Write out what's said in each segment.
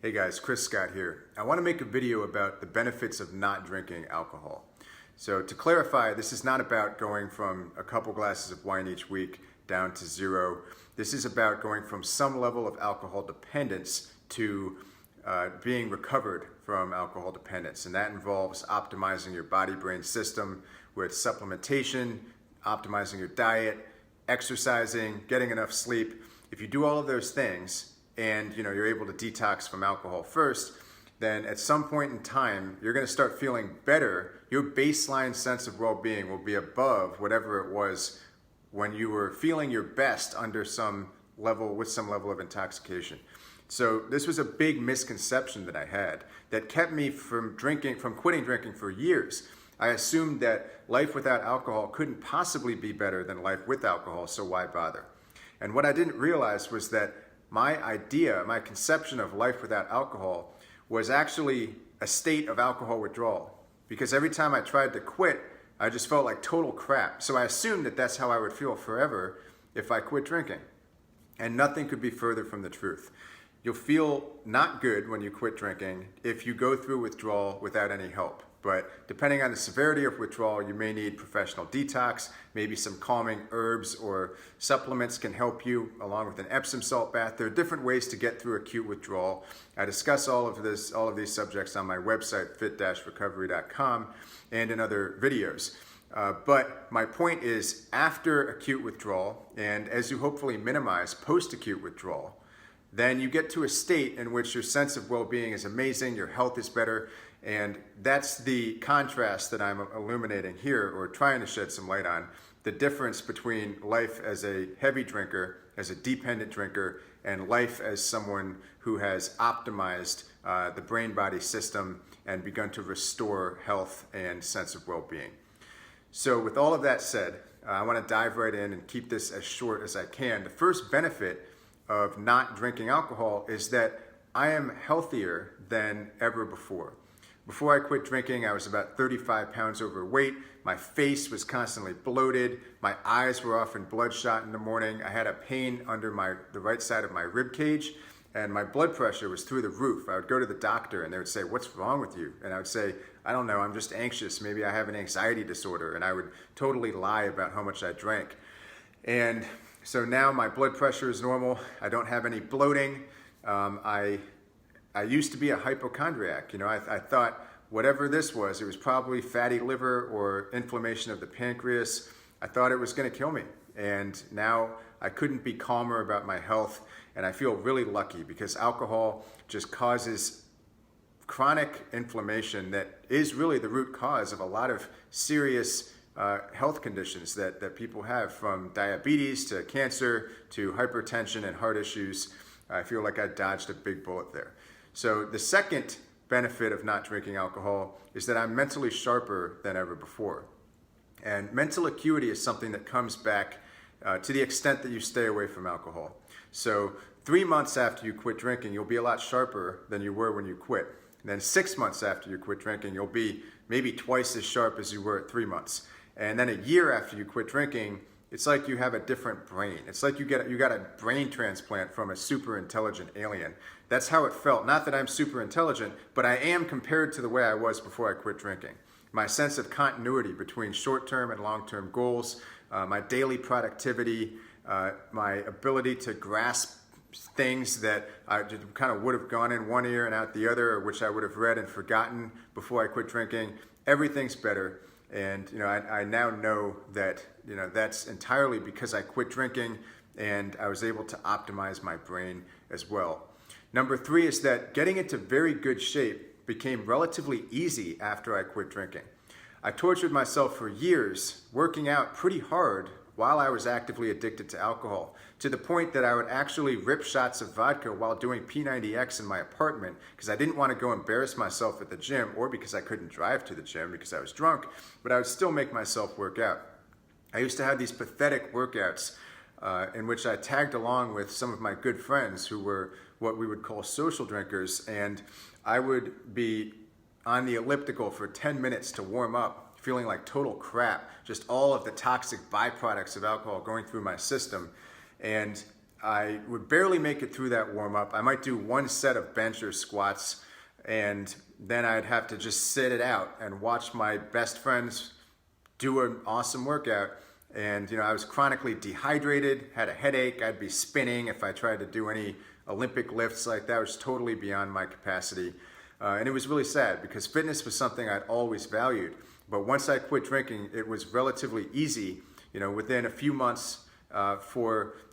Hey guys, Chris Scott here. I want to make a video about the benefits of not drinking alcohol. So to clarify, this is not about going from a couple glasses of wine each week down to zero. This is about going from some level of alcohol dependence to being recovered from alcohol dependence. And that involves optimizing your body-brain system with supplementation, optimizing your diet, exercising, getting enough sleep. If you do all of those things, and you're able to detox from alcohol first, then at some point in time, you're gonna start feeling better. Your baseline sense of well-being will be above whatever it was when you were feeling your best under some level, with some level of intoxication. So this was a big misconception that I had that kept me from quitting drinking for years. I assumed that life without alcohol couldn't possibly be better than life with alcohol, so why bother? And what I didn't realize was that my conception of life without alcohol was actually a state of alcohol withdrawal. Because every time I tried to quit, I just felt like total crap. So I assumed that that's how I would feel forever if I quit drinking. And nothing could be further from the truth. You'll feel not good when you quit drinking if you go through withdrawal without any help. But depending on the severity of withdrawal, you may need professional detox, maybe some calming herbs or supplements can help you, along with an Epsom salt bath. There are different ways to get through acute withdrawal. I discuss all of these subjects on my website, fit-recovery.com, and in other videos. But my point is, after acute withdrawal, and as you hopefully minimize post-acute withdrawal, then you get to a state in which your sense of well-being is amazing, your health is better, and that's the contrast that I'm illuminating here, or trying to shed some light on, the difference between life as a heavy drinker, as a dependent drinker, and life as someone who has optimized the brain-body system and begun to restore health and sense of well-being. So with all of that said, I want to dive right in and keep this as short as I can. The first benefit of not drinking alcohol is that I am healthier than ever before. Before I quit drinking, I was about 35 pounds overweight. My face was constantly bloated. My eyes were often bloodshot in the morning. I had a pain under the right side of my rib cage, and my blood pressure was through the roof. I would go to the doctor and they would say, "What's wrong with you?" And I would say, "I don't know, I'm just anxious. Maybe I have an anxiety disorder." And I would totally lie about how much I drank. And so now my blood pressure is normal. I don't have any bloating. I used to be a hypochondriac. I thought whatever this was, it was probably fatty liver or inflammation of the pancreas. I thought it was going to kill me. And now I couldn't be calmer about my health. And I feel really lucky because alcohol just causes chronic inflammation that is really the root cause of a lot of serious health conditions that people have, from diabetes to cancer to hypertension and heart issues. I feel like I dodged a big bullet there. So the second benefit of not drinking alcohol is that I'm mentally sharper than ever before. And mental acuity is something that comes back to the extent that you stay away from alcohol. So 3 months after you quit drinking, you'll be a lot sharper than you were when you quit. And then 6 months after you quit drinking, you'll be maybe twice as sharp as you were at 3 months. And then a year after you quit drinking, it's like you have a different brain. It's like you got a brain transplant from a super intelligent alien. That's how it felt. Not that I'm super intelligent, but I am compared to the way I was before I quit drinking. My sense of continuity between short-term and long-term goals, my daily productivity, my ability to grasp things that I just kind of would have gone in one ear and out the other, or which I would have read and forgotten before I quit drinking, everything's better. And I now know that that's entirely because I quit drinking and I was able to optimize my brain as well. Number 3 is that getting into very good shape became relatively easy after I quit drinking. I tortured myself for years, working out pretty hard while I was actively addicted to alcohol, to the point that I would actually rip shots of vodka while doing P90X in my apartment because I didn't want to go embarrass myself at the gym, or because I couldn't drive to the gym because I was drunk, but I would still make myself work out. I used to have these pathetic workouts in which I tagged along with some of my good friends who were what we would call social drinkers, and I would be on the elliptical for 10 minutes to warm up, feeling like total crap, just all of the toxic byproducts of alcohol going through my system. And I would barely make it through that warm-up. I might do one set of bench or squats, and then I'd have to just sit it out and watch my best friends do an awesome workout. And I was chronically dehydrated, had a headache, I'd be spinning if I tried to do any Olympic lifts like that. It was totally beyond my capacity. And it was really sad because fitness was something I'd always valued. But once I quit drinking, it was relatively easy. Within a few months,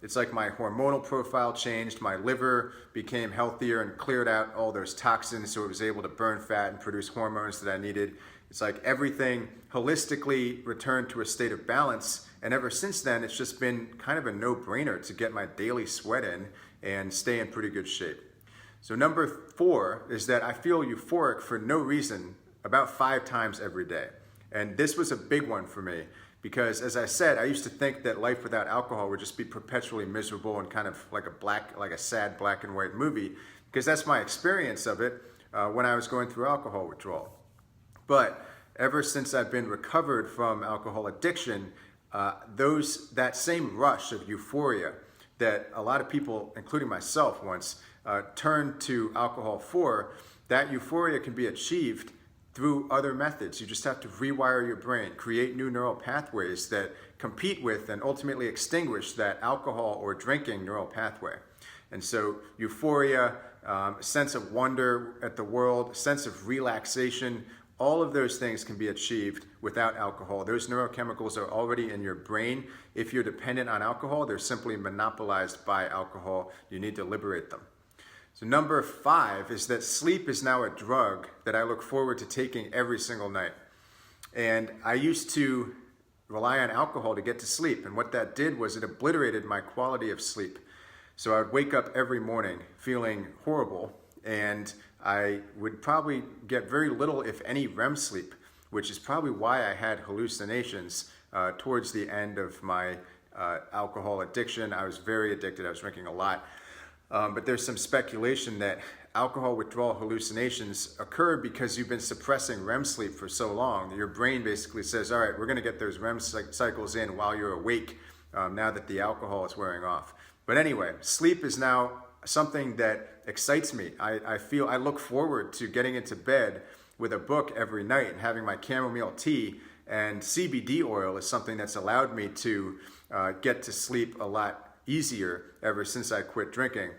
it's like my hormonal profile changed, my liver became healthier and cleared out all those toxins, so it was able to burn fat and produce hormones that I needed. It's like everything holistically returned to a state of balance, and ever since then it's just been kind of a no-brainer to get my daily sweat in and stay in pretty good shape. So number 4 is that I feel euphoric for no reason about 5 times every day. And this was a big one for me because, as I said, I used to think that life without alcohol would just be perpetually miserable and kind of like a sad black and white movie, because that's my experience of it when I was going through alcohol withdrawal. But ever since I've been recovered from alcohol addiction, that same rush of euphoria that a lot of people, including myself once, turned to alcohol for, that euphoria can be achieved through other methods. You just have to rewire your brain, create new neural pathways that compete with and ultimately extinguish that alcohol or drinking neural pathway. And so euphoria, sense of wonder at the world, sense of relaxation, all of those things can be achieved without alcohol. Those neurochemicals are already in your brain. If you're dependent on alcohol, they're simply monopolized by alcohol. You need to liberate them. So number 5 is that sleep is now a drug that I look forward to taking every single night. And I used to rely on alcohol to get to sleep, and what that did was it obliterated my quality of sleep. So I would wake up every morning feeling horrible, and I would probably get very little, if any, REM sleep, which is probably why I had hallucinations towards the end of my alcohol addiction. I was very addicted. I was drinking a lot. But there's some speculation that alcohol withdrawal hallucinations occur because you've been suppressing REM sleep for so long. Your brain basically says, all right, we're going to get those REM cycles in while you're awake now that the alcohol is wearing off. But anyway, sleep is now something that excites me. I look forward to getting into bed with a book every night and having my chamomile tea, and CBD oil is something that's allowed me to get to sleep a lot easier ever since I quit drinking.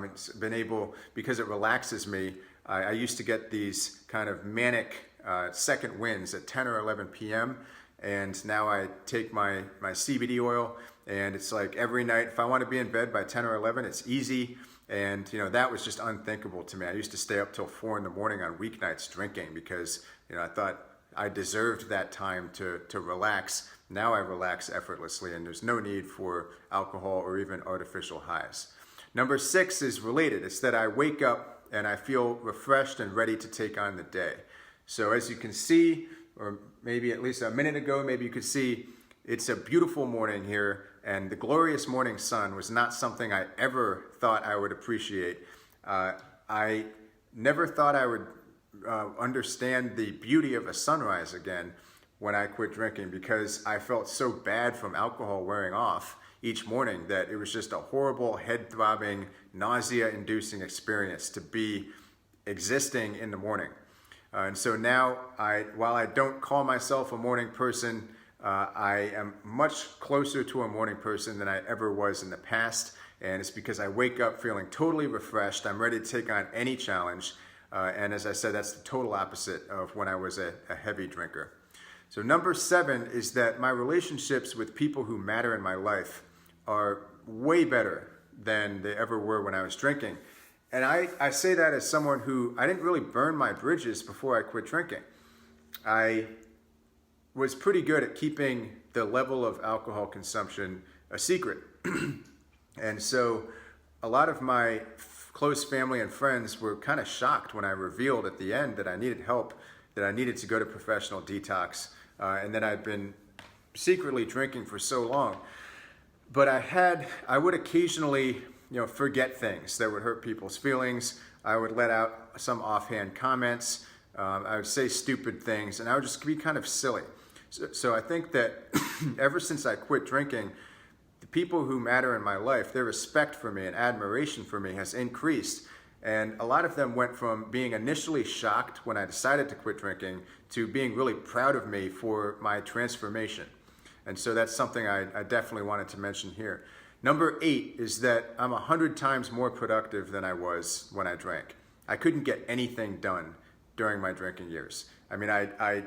It's been able, because it relaxes me. I used to get these kind of manic second winds at 10 or 11 p.m. And now I take my CBD oil, and it's like every night, if I want to be in bed by 10 or 11, it's easy. And that was just unthinkable to me. I used to stay up till 4 in the morning on weeknights drinking because I thought I deserved that time to relax. Now I relax effortlessly, and there's no need for alcohol or even artificial highs. Number 6 is related. It's that I wake up and I feel refreshed and ready to take on the day. So as you can see, or maybe at least a minute ago, maybe you could see, it's a beautiful morning here, and the glorious morning sun was not something I ever thought I would appreciate. I never thought I would understand the beauty of a sunrise again when I quit drinking, because I felt so bad from alcohol wearing off each morning that it was just a horrible, head-throbbing, nausea-inducing experience to be existing in the morning. And so now, while I don't call myself a morning person, I am much closer to a morning person than I ever was in the past, and it's because I wake up feeling totally refreshed. I'm ready to take on any challenge, and as I said, that's the total opposite of when I was a heavy drinker. So number 7 is that my relationships with people who matter in my life are way better than they ever were when I was drinking. And I say that as someone who, I didn't really burn my bridges before I quit drinking. I was pretty good at keeping the level of alcohol consumption a secret. And so a lot of my close family and friends were kind of shocked when I revealed at the end that I needed help, that I needed to go to professional detox, and that I'd been secretly drinking for so long. But I would occasionally, forget things that would hurt people's feelings. I would let out some offhand comments. I would say stupid things, and I would just be kind of silly. So I think that ever since I quit drinking, the people who matter in my life, their respect for me and admiration for me has increased. And a lot of them went from being initially shocked when I decided to quit drinking to being really proud of me for my transformation. And so that's something I definitely wanted to mention here. Number 8 is that I'm 100 times more productive than I was when I drank. I couldn't get anything done during my drinking years. I mean, I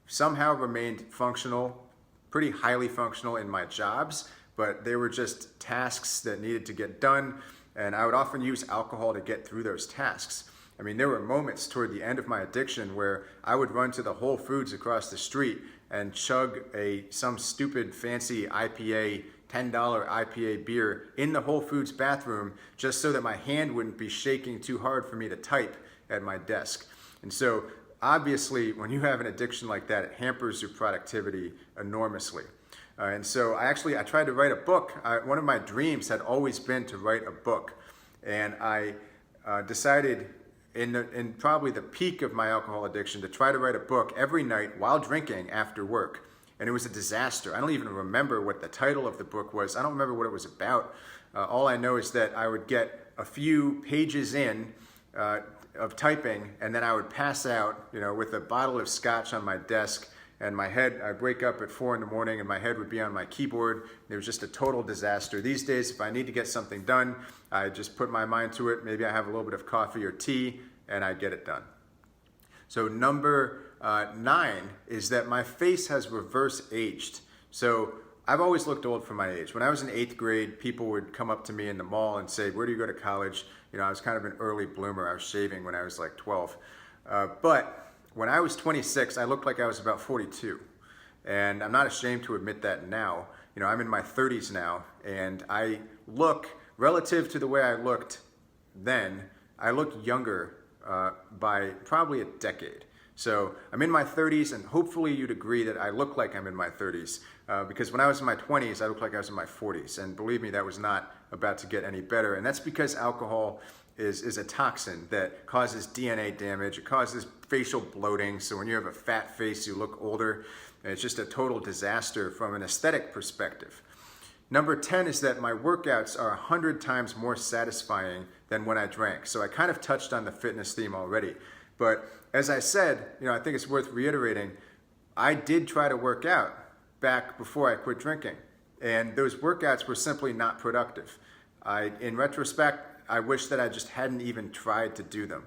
somehow remained functional, pretty highly functional in my jobs, but they were just tasks that needed to get done, and I would often use alcohol to get through those tasks. I mean, there were moments toward the end of my addiction where I would run to the Whole Foods across the street and chug some stupid fancy IPA, $10 IPA beer in the Whole Foods bathroom just so that my hand wouldn't be shaking too hard for me to type at my desk. And so obviously, when you have an addiction like that, it hampers your productivity enormously. And so I tried to write a book. One of my dreams had always been to write a book. And I decided in probably the peak of my alcohol addiction to try to write a book every night while drinking after work. And it was a disaster. I don't even remember what the title of the book was. I don't remember what it was about. All I know is that I would get a few pages in of typing, and then I would pass out, with a bottle of scotch on my desk, and I'd wake up at 4 in the morning and my head would be on my keyboard. It was just a total disaster. These days, if I need to get something done, I just put my mind to it. Maybe I have a little bit of coffee or tea, and I get it done. So number 9 is that my face has reverse aged. So I've always looked old for my age. When I was in 8th grade, people would come up to me in the mall and say, "Where do you go to college?" I was kind of an early bloomer. I was shaving when I was like 12. But when I was 26, I looked like I was about 42. And I'm not ashamed to admit that now. I'm in my 30s now, and I look, relative to the way I looked then, I look younger by probably a decade. So I'm in my 30s, and hopefully you'd agree that I look like I'm in my 30s, because when I was in my 20s, I looked like I was in my 40s. And believe me, that was not about to get any better. And that's because alcohol is a toxin that causes DNA damage. It causes facial bloating. So when you have a fat face, you look older. And it's just a total disaster from an aesthetic perspective. Number 10 is that my workouts are 100 times more satisfying than when I drank. So I kind of touched on the fitness theme already. But as I said, I think it's worth reiterating, I did try to work out back before I quit drinking. And those workouts were simply not productive. In retrospect, I wish that I just hadn't even tried to do them,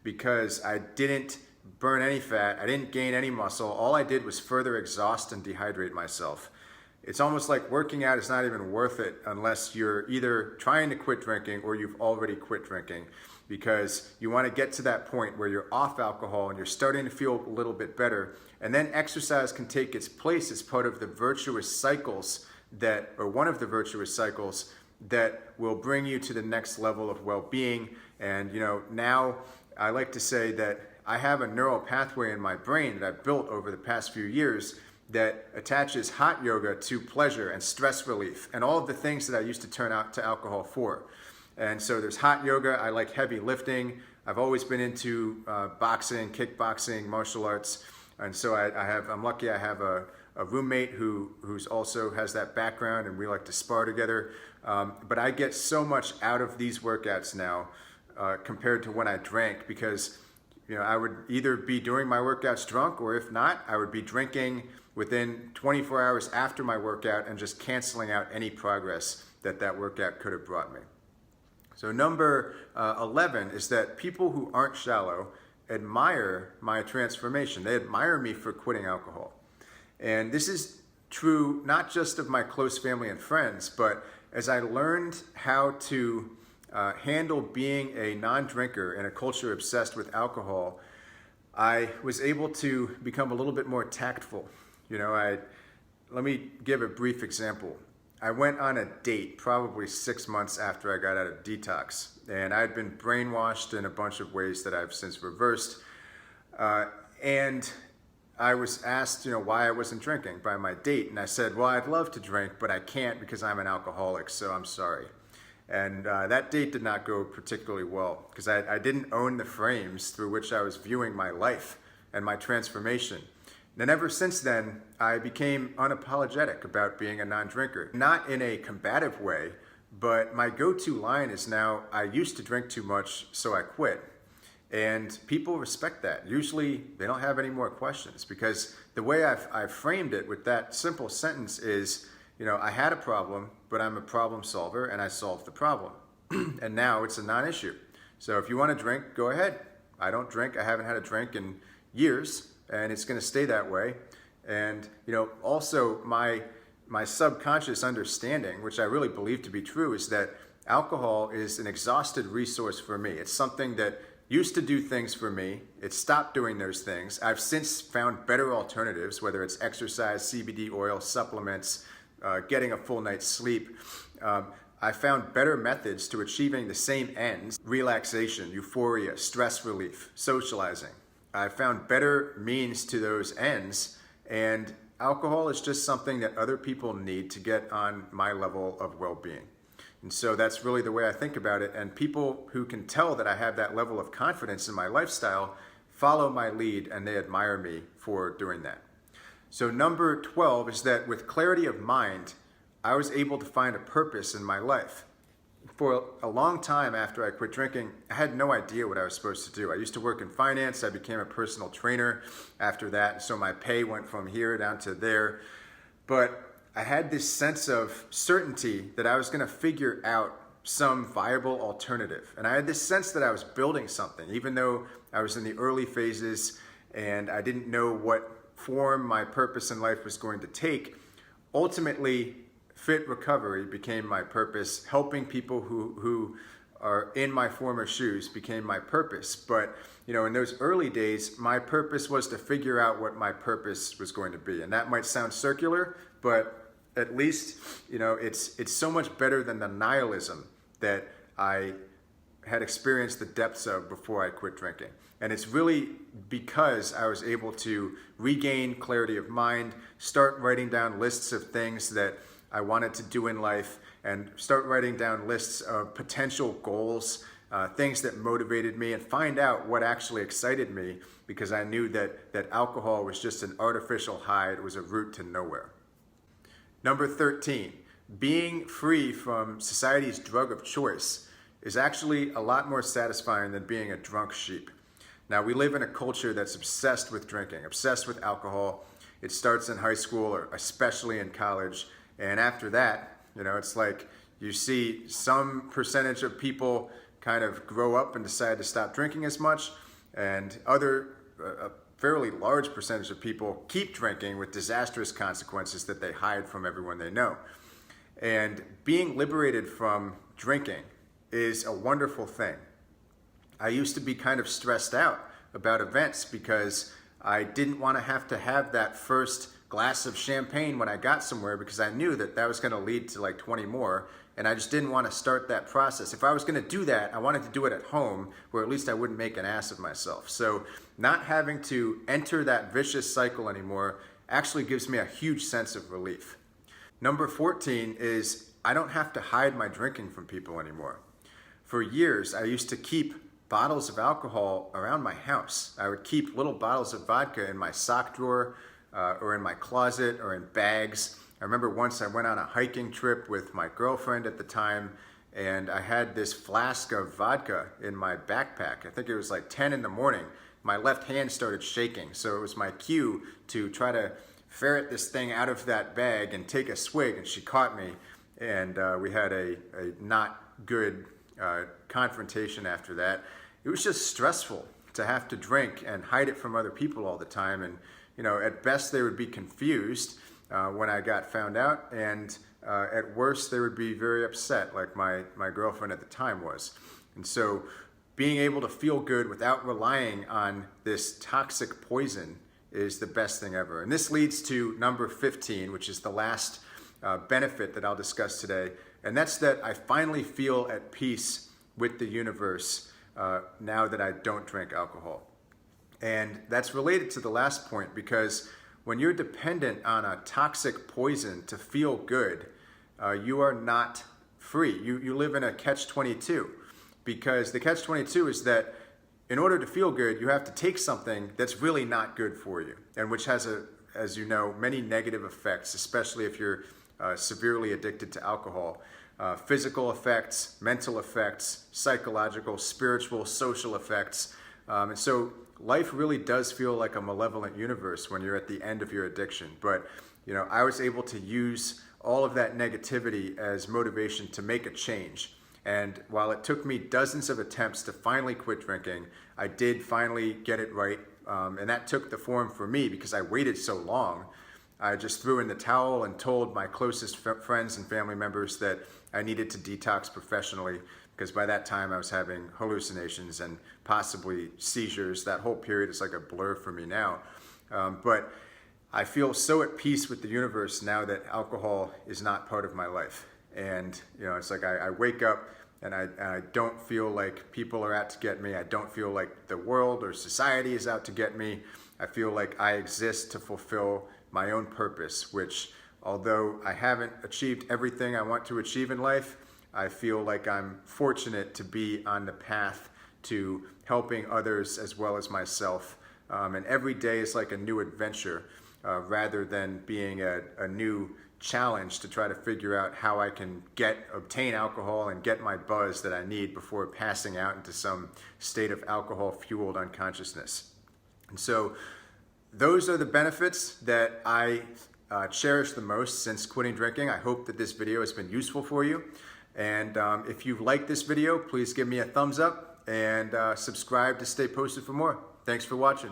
because I didn't burn any fat, I didn't gain any muscle. All I did was further exhaust and dehydrate myself. It's almost like working out is not even worth it unless you're either trying to quit drinking or you've already quit drinking, because you want to get to that point where you're off alcohol and you're starting to feel a little bit better. And then exercise can take its place as part of the virtuous cycles one of the virtuous cycles that will bring you to the next level of well-being. And now I like to say that I have a neural pathway in my brain that I've built over the past few years that attaches hot yoga to pleasure and stress relief and all of the things that I used to turn out to alcohol for. And so there's hot yoga. I like heavy lifting. I've always been into boxing, kickboxing, martial arts. And so I'm lucky I have a roommate who's also has that background, and we like to spar together. But I get so much out of these workouts now compared to when I drank, because I would either be doing my workouts drunk, or if not, I would be drinking within 24 hours after my workout and just canceling out any progress that workout could have brought me. So number 11 is that people who aren't shallow admire my transformation. They admire me for quitting alcohol. And this is true not just of my close family and friends, but as I learned how to handle being a non-drinker in a culture obsessed with alcohol, I was able to become a little bit more tactful. Let me give a brief example. I went on a date probably 6 months after I got out of detox, and I'd been brainwashed in a bunch of ways that I've since reversed. And I was asked, why I wasn't drinking by my date, and I said, well, I'd love to drink, but I can't because I'm an alcoholic, so I'm sorry. And that date did not go particularly well, because I didn't own the frames through which I was viewing my life and my transformation. And ever since then, I became unapologetic about being a non-drinker. Not in a combative way, but my go-to line is now, I used to drink too much, so I quit. And people respect that. Usually they don't have any more questions, because the way I've framed it with that simple sentence is, I had a problem, but I'm a problem solver and I solved the problem. And now it's a non-issue. So if you want to drink, go ahead. I don't drink. I haven't had a drink in years, and it's going to stay that way. And also my subconscious understanding, which I really believe to be true, is that alcohol is an exhausted resource for me. It's something that used to do things for me. It stopped doing those things. I've since found better alternatives, whether it's exercise, CBD oil, supplements, getting a full night's sleep. I found better methods to achieving the same ends: relaxation, euphoria, stress relief, socializing. I found better means to those ends, and alcohol is just something that other people need to get on my level of well-being. And so that's really the way I think about it, and people who can tell that I have that level of confidence in my lifestyle follow my lead, and they admire me for doing that. So number 12 is that with clarity of mind, I was able to find a purpose in my life. For a long time after I quit drinking, I had no idea what I was supposed to do. I used to work in finance. I became a personal trainer after that, so my pay went from here down to there. But I had this sense of certainty that I was going to figure out some viable alternative. And I had this sense that I was building something, even though I was in the early phases and I didn't know what form my purpose in life was going to take. Ultimately, fit recovery became my purpose. Helping people who are in my former shoes became my purpose. But in those early days, my purpose was to figure out what my purpose was going to be. And that might sound circular, but at least it's so much better than the nihilism that I had experienced the depths of before I quit drinking. And it's really because I was able to regain clarity of mind, start writing down lists of things that I wanted to do in life, and start writing down lists of potential goals, things that motivated me, and find out what actually excited me, because I knew that alcohol was just an artificial high. It was a route to nowhere. Number 13, being free from society's drug of choice is actually a lot more satisfying than being a drunk sheep. Now, we live in a culture that's obsessed with drinking, obsessed with alcohol. It starts in high school, or especially in college. And after that, it's like you see some percentage of people kind of grow up and decide to stop drinking as much, and a fairly large percentage of people keep drinking with disastrous consequences that they hide from everyone they know. And being liberated from drinking is a wonderful thing. I used to be kind of stressed out about events because I didn't want to have that first glass of champagne when I got somewhere, because I knew that was going to lead to like 20 more, and I just didn't want to start that process. If I was going to do that, I wanted to do it at home, where at least I wouldn't make an ass of myself. So not having to enter that vicious cycle anymore actually gives me a huge sense of relief. Number 14 is I don't have to hide my drinking from people anymore. For years, I used to keep bottles of alcohol around my house. I would keep little bottles of vodka in my sock drawer, or in my closet, or in bags. I remember once I went on a hiking trip with my girlfriend at the time, and I had this flask of vodka in my backpack. I think it was like 10 in the morning. My left hand started shaking, so it was my cue to try to ferret this thing out of that bag and take a swig, and she caught me, and we had a not good confrontation after that. It was just stressful to have to drink and hide it from other people all the time, and at best they would be confused when I got found out, and at worst they would be very upset, like my girlfriend at the time was. And so being able to feel good without relying on this toxic poison is the best thing ever. And this leads to number 15, which is the last benefit that I'll discuss today, and that's that I finally feel at peace with the universe now that I don't drink alcohol. And that's related to the last point, because when you're dependent on a toxic poison to feel good, you are not free. You live in a catch-22, because the catch-22 is that in order to feel good, you have to take something that's really not good for you, and which has, as you know, many negative effects, especially if you're severely addicted to alcohol. Physical effects, mental effects, psychological, spiritual, social effects. And so life really does feel like a malevolent universe when you're at the end of your addiction. But I was able to use all of that negativity as motivation to make a change. And while it took me dozens of attempts to finally quit drinking, I did finally get it right. And that took the form for me because I waited so long. I just threw in the towel and told my closest friends and family members that I needed to detox professionally, because by that time I was having hallucinations and possibly seizures. That whole period is like a blur for me now. But I feel so at peace with the universe now that alcohol is not part of my life. And it's like I wake up and I don't feel like people are out to get me. I don't feel like the world or society is out to get me. I feel like I exist to fulfill my own purpose, which, although I haven't achieved everything I want to achieve in life, I feel like I'm fortunate to be on the path to helping others as well as myself. And every day is like a new adventure, rather than being a new challenge to try to figure out how I can obtain alcohol and get my buzz that I need before passing out into some state of alcohol-fueled unconsciousness. And so those are the benefits that I cherish the most since quitting drinking. I hope that this video has been useful for you. And if you've liked this video, please give me a thumbs up and subscribe to stay posted for more. Thanks for watching.